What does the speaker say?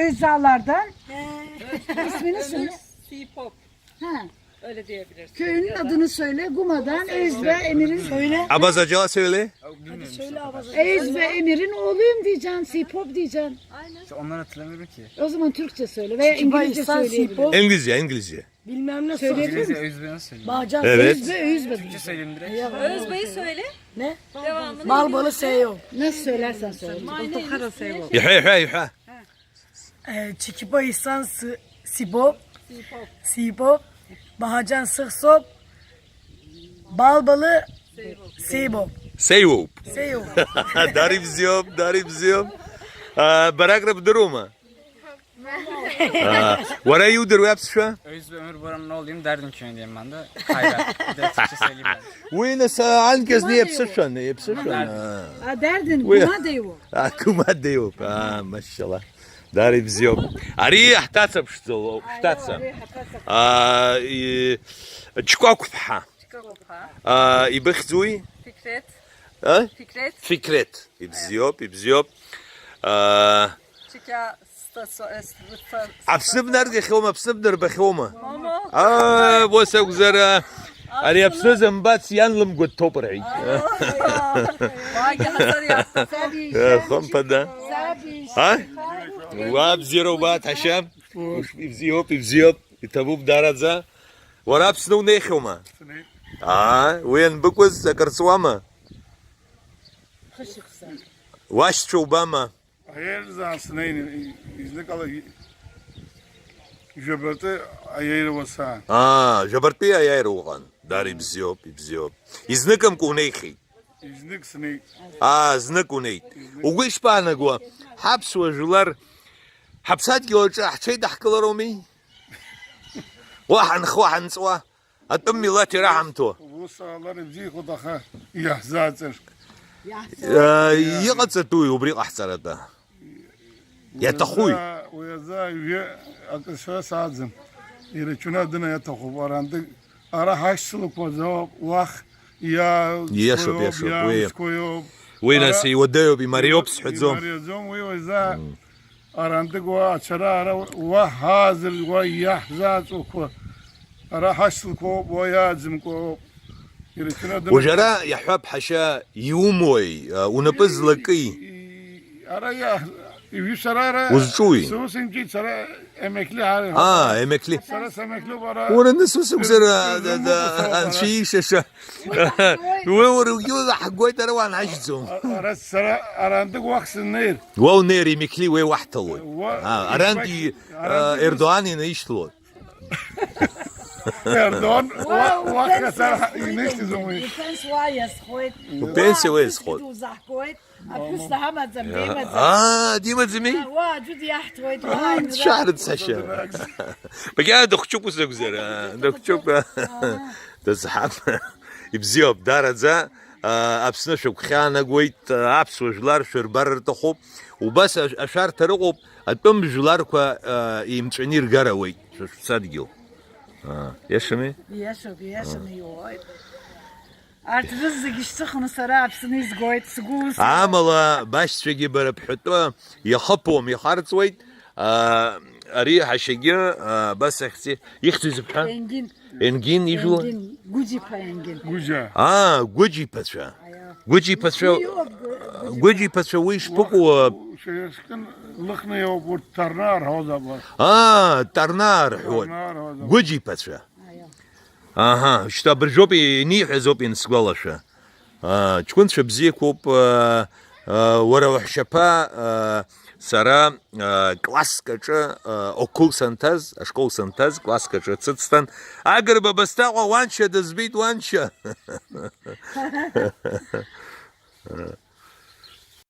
Özdağlar'dan. İsmini söyle. Sipop. Ha. Öyle diyebilirsin. Köyün adını söyle. Guma'dan Öz ve Emir'in söyle. Abazaca söyle. Öz ve Emir'in oğluyum diyeceksin. Sipop diyeceksin. İşte onları hatırlamıyorum ki. O zaman Türkçe söyle veya İngilizce söyleyebilirsin. İngilizce. Bilmem ne Söyleyebilir İngilizce misin? özbeni söyleyeyim. Bağcan Evet. Öz ve Öz ve. Türkçe söyleyeyim direkt. Özbey'i söyle. ne? Devamını. Bal balı seyo. Nasıl söylersen söyle. Yuha. Çikipa İhsan Sibop. Sibop. Bahacan Sıksop. Bal balı Seybop. Seyvop. Seyo. Darib ziyop. Baragrab duruma. Wara yudur yaps şu an. Öz ve Ömür Boran'ın oğluyum Derdin köyündeyim ben de. Hayır. Bir de Türkçe söyleyeyim ben. وين عنكز نيبسر شون Derdin Guma diyor. كوما ديوب ما شاء الله داري بزيوب اريح تاتسب شتو شتاتسب تشكوك بحا يبخزوي Fikret. Fikret. فكرت يبزيوب Çıka. ابسبنر خيومه ابسبنر بخيومه Momo. بوسك زرا اري ابسزم بات ينلم قد توبرعي Vay hasar yaptı. خم فدا ها واب زيرو بات هشام يبزيوب يتبوب دارزا وراب سنو نيخوما وين بكوز كرسوامه واش شوباما Hayır zaten izne kala jaberte ayır vasa. جبرتي يا روغان داري بزيوب يزنكم كونيخي İznik sene زنكوني وقيش بانا قوا حبس وجلار حبسات جوجا حشي دحكلرومي واحد سوا اتمي لا ترحمتو bu sahalar bizi kudaha yahzadır. يقصتوي وبريق احسرته يا تخوي Uyaza üye akışa sazım. İreçuna adına ya tahu varandı. Ara haşsılık o zaman vah ya يشرب koyup. وين سيوديو بماريوبس حزوم Mariyazom uyaza arandık o açara ara vah hazır o yahzaz oku. Ara haşsılık o yazım ko. İreçuna adına وجراء يحب حشا يوموي ونبز لكي ara ya Yüsarara Uzcuy. Soğusun ki sana emekli hali. emekli Sana emekli bara. ورا سوسك زرا شي شاشة ويوريو حقوي ترى وانا عجزهم Ara sıra arandık vaksin neyir. واو نيري مكلي وي وحتلو اراندي اردواني نيشتلو Erdoğan vakka sana ineşti zomu. Defense wires hoyt. Defense wires hoyt. Du sag hoyt. Apus da hamad zambemat. ديما زمي Wa judi yaht hoyt. شعر ساشا بقى دخشوك وسك زرا دخشوك تزحف يبزيوب دارزا ابسنا شوك خانه قويت ابس وجلار شربر تخوب وبس اشار ترقب اتم جلار كو يمتعنير قراوي شو صدقوا يشمي Yaşamı yoyt. Artık hızlı geçti konu sarı hapsını izgoyt. Sıguz. عامله باش تشجي بربحتو يخبهم يخارت ويت اريح شجي بس اختي يختي زبحه Engin. انجين يجوا Engin. Gucipa engin. Guca. جوجي باتشا جوجي باتشا ويش بقوا Şey sıkın lıkna ya bu tarnar havza var. ترنار حول Tarnar havza. جوجي باتشا اها شتا برجوبي نيح زوبي نسقلشه تكون شبزيكوب ورا وحشبا سرا كلاسكا اوكول سنتاز اشكول سنتاز كلاسكا تستان اقرب بستاقوا وانشا دزبيت وانشا